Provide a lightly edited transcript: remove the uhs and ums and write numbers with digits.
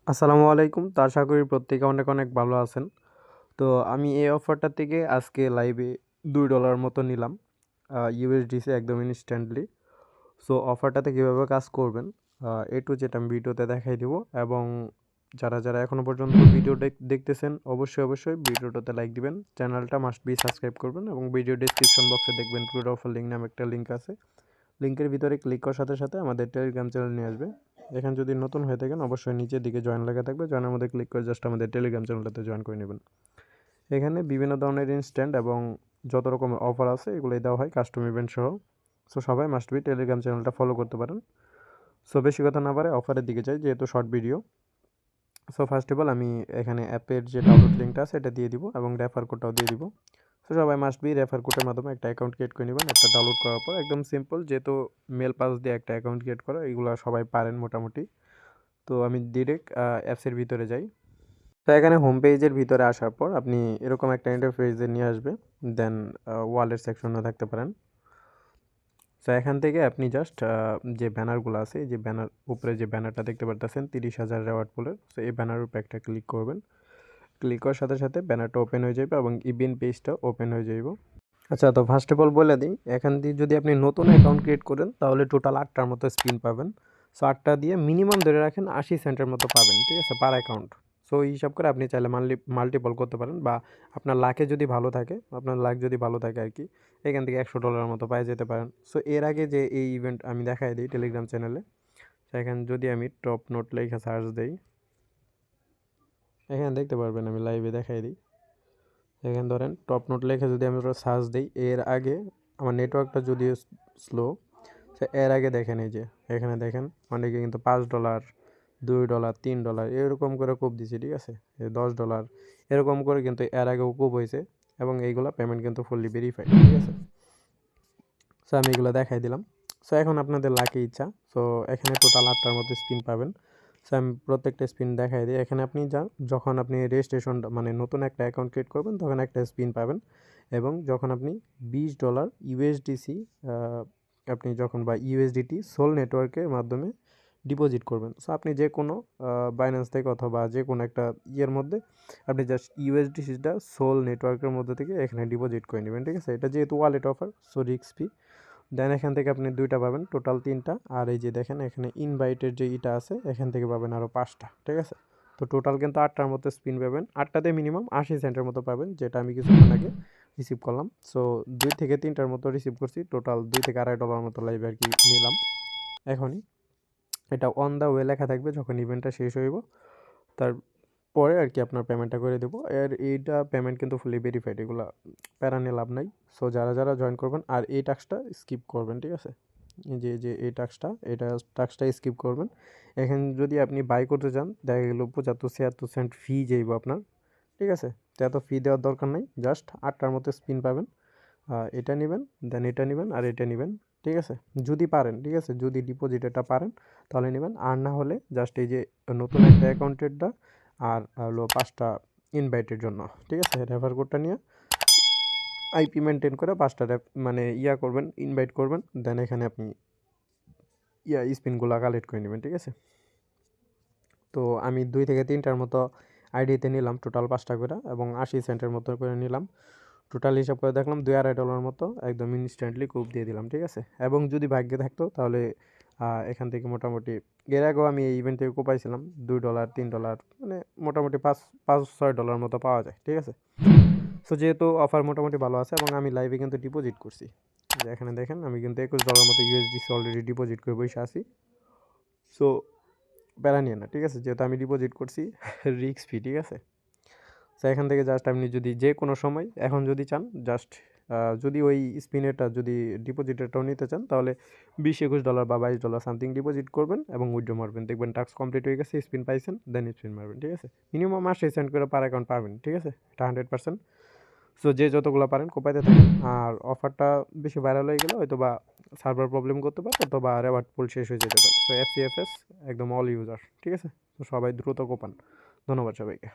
আসসালামু আলাইকুম। তো আশা করি প্রত্যেকে অনেক, অনেক ভালো আছেন। তো আমি এই অফারটা থেকে আজকে লাইভে $2 মতো নিলাম। USDC একদম ইনস্ট্যান্টলি। সো অফারটাতে কীভাবে কাজ করবেন A to Z আমি ভিডিওতে দেখাই দিব এবং যারা এখনও পর্যন্ত ভিডিও দেখতেছেন অবশ্যই ভিডিওটাতে লাইক দিবেন। চ্যানেলটা মাস্ট বি সাবস্ক্রাইব করবেন এবং ভিডিও ডেসক্রিপশন বক্সে দেখবেন ট্রুড অফার লিঙ্ক নামে একটা লিঙ্ক আছে। লিঙ্কের ভিতরে ক্লিক করার সাথে আমাদের টেলিগ্রাম চ্যানেল নিয়ে আসবে। এখানে যদি নতুন হয়ে থাকেন অবশ্যই নিচের দিকে জয়েন লেখা থাকবে, জয়েনের মধ্যে ক্লিক করে জাস্ট আমাদের টেলিগ্রাম চ্যানেলটাতে জয়েন করে নেবেন। এখানে বিভিন্ন ধরনের ইনস্ট্যান্ট এবং যত রকমের অফার আছে এগুলোই দেওয়া হয় কাস্টম ইভেন্ট সহ। সো সবাই মাস্ট বি টেলিগ্রাম চ্যানেলটা ফলো করতে পারেন। সো বেশি কথা না পারে অফারের দিকে যাই, যেহেতু short video. So first of all আমি এখানে অ্যাপের যে ডাউনলোড লিঙ্কটা আছে এটা দিয়ে দিব এবং রেফার কোডটাও দিয়ে দিব। সো সবাই মাস্ট বি রেফার কোডের মাধ্যমে একটা অ্যাকাউন্ট ক্রিয়েট করে নেবেন। একটা ডাউনলোড করার পর একদম সিম্পল, যেহেতু মেল পাস দিয়ে একটা অ্যাকাউন্ট ক্রিয়েট করা, এগুলো সবাই পারেন মোটামুটি। তো আমি ডিরেক্ট অ্যাপসের ভিতরে যাই। তো এখানে হোম পেজের ভিতরে আসার পর আপনি এরকম একটা ইন্টারফেসে নিয়ে আসবে। দেন ওয়ালেট সেকশনে থাকতে পারেন। তো এখান থেকে আপনি জাস্ট যে ব্যানারগুলো আছে, যে ব্যানার উপরে যে ব্যানারটা দেখতে পারতেছেন 30,000 রেওয়ার্ড পুলের, সো এই ব্যানার উপরে একটা ক্লিক করবেন। ক্লিক করার সাথে ব্যানারটা ওপেন হয়ে যাবে এবং ইভেন্ট পেজটা ওপেন হয়ে যাইব। আচ্ছা, তো ফার্স্ট অফ অল বলে দিই, এখান দিয়ে যদি আপনি নতুন অ্যাকাউন্ট ক্রিয়েট করেন তাহলে টোটাল 8টার মতো স্পিন পাবেন। সো 8টা দিয়ে মিনিমাম ধরে রাখেন 80 সেন্টের মতো পাবেন, ঠিক আছে, পার অ্যাকাউন্ট। সো এই হিসাব করে আপনি চাইলে মাল্টিপল করতে পারেন, বা আপনার লাকে যদি ভালো থাকে, আপনার লাক যদি ভালো থাকে আর কি, এখান থেকে $100 মতো পাই যেতে পারেন। সো এর আগে যে এই ইভেন্ট আমি দেখাই দিই টেলিগ্রাম চ্যানেলে, সেখানে যদি আমি টপ নোট লেখা সার্চ দিই, এখানে দেখতে পারবেন আমি লাইভে দেখাই দিই। এখানে ধরেন টপ নোট লেখে যদি আমি সার্চ দিই, এর আগে আমার নেটওয়ার্কটা যদিও স্লো, এর আগে দেখেন এই যে এখানে দেখেন অনেকে কিন্তু $5, $2, $3 এরকম করে কোপ দিছে, ঠিক আছে, $10 এরকম করে কিন্তু এর আগেও কোপ হয়েছে এবং এইগুলো পেমেন্ট কিন্তু ফুললি ভেরিফাইড, ঠিক আছে। সো আমি এগুলো দেখাই দিলাম। সো এখন আপনাদের লাকি ইচ্ছা। সো এখানে টোটাল 8টার মতো স্পিন পাবেন। সো আমি প্রত্যেকটা স্পিন দেখাই দিই। এখানে আপনি যখন আপনি রেজিস্ট্রেশনটা মানে নতুন একটা অ্যাকাউন্ট ক্রিয়েট করবেন তখন একটা স্পিন পাবেন, এবং যখন আপনি $20 ইউএসডিসি আপনি যখন বা ইউএসডিটি সোল নেটওয়ার্কের মাধ্যমে ডিপোজিট করবেন। সো আপনি যে কোনো বাইন্যান্স থেকে অথবা যে কোনো একটা ইয়ের মধ্যে আপনি জাস্ট ইউএসডিসিটা সোল নেটওয়ার্কের মধ্যে থেকে এখানে ডিপোজিট করে নেবেন, ঠিক আছে। এটা যেহেতু wallet offer, so risk free. Then এখান থেকে আপনি 2টা পাবেন, টোটাল 3টা। আর এই যে দেখেন এখানে ইনভাইটের যে ইটা আছে, এখান থেকে পাবেন আরও 5টা, ঠিক আছে। তো টোটাল কিন্তু 8টার মতো স্পিন পাবেন। 8টাতে মিনিমাম 80 সেন্টের মতো পাবেন, যেটা আমি কিছুক্ষণ আগে রিসিভ করলাম। সো 2 থেকে 3টার মতো রিসিভ করছি, টোটাল $2 থেকে $2.5 মতো লাইভ আর কি নিলাম এখনই। এটা অন দ্য ওয়ে লেখা থাকবে যখন ইভেন্টটা শেষ হইব, তারপরে আর কি আপনার পেমেন্টটা করে দেবো। এইটা পেমেন্ট কিন্তু ফুলি ভেরিফাইড, এগুলো প্যারা নিয়ে লাভ নাই। সো যারা জয়েন করবেন আর এই টাস্কটা স্কিপ করবেন, ঠিক আছে, এই যে এই টাস্কটা স্কিপ করবেন। এখানে যদি আপনি বাই করতে চান, দেখা গেল 75-76 সেন্ট ফি যাইব আপনার, ঠিক আছে। তো এত ফি দেওয়ার দরকার নেই, জাস্ট 8টার মতো স্পিন পাবেন। এটা নেবেন, দেন এটা নেবেন আর এটা নেবেন, ঠিক আছে, যদি পারেন, ঠিক আছে, যদি ডিপোজিট এটা পারেন তাহলে নেবেন, আর না হলে জাস্ট এই যে নতুন একটা অ্যাকাউন্টেরটা আর হলো 5টা ইনভাইটের জন্য, ঠিক আছে, রেফার কোডটা নিয়ে আইপি মেনটেন করে 5টা মানে করবেন, ইনভাইট করবেন। দেন এখানে আপনি স্পিনগুলো কালেক্ট করে নেবেন, ঠিক আছে। তো আমি 2 থেকে 3টার মতো আইডিতে নিলাম, টোটাল 5টা করে এবং 80 সেন্টের মতো করে নিলাম। টোটাল হিসাব করে দেখলাম $2-2.5 মতো একদম ইনস্ট্যান্টলি কুপ দিয়ে দিলাম, ঠিক আছে। এবং যদি ভাগ্যে থাকতো তাহলে এখান থেকে মোটামুটি এর আগেও আমি এই ইভেন্ট থেকে কোপাইছিলাম $2, $3, মানে মোটামুটি $5-6 মতো পাওয়া যায়, ঠিক আছে। সো যেহেতু অফার মোটামুটি ভালো আছে এবং আমি লাইভে কিন্তু ডিপোজিট করছি, যে এখানে দেখেন আমি কিন্তু $21 মতো ইউএসডিসি অলরেডি ডিপোজিট করে বসে আছি। সো প্যারা নিয়ে না, ঠিক আছে, যেহেতু আমি ডিপোজিট করছি রিস্ক ফ্রি, ঠিক আছে। সো এখান থেকে জাস্ট আপনি যদি যে কোনো সময় এখন যদি চান, জাস্ট যদি ওই স্পিনেরটা যদি ডিপোজিটেরটাও নিতে চান তাহলে $20-21 বা $22 সামথিং ডিপোজিট করবেন এবং উইথড্র মারবেন, দেখবেন টাস্ক কমপ্লিট হয়ে গেছে, স্পিন পাইছেন, দেন স্পিন মারবেন, ঠিক আছে। মিনিমাম 80 সেন্ট করে পার অ্যাকাউন্ট পাবেন, ঠিক আছে, এটা 100%। সো যে যতগুলো পারেন কোপাইতে থাকেন। আর অফারটা বেশি ভাইরাল হয়ে গেলে হয়তো বা সার্ভার প্রবলেম করতে পারে অথবা রেওয়ার্ড পুল শেষ হয়ে যেতে পারে। সো এফসিএফএস একদম অল ইউজার, ঠিক আছে। তো সবাই দ্রুত কোপান। ধন্যবাদ সবাইকে।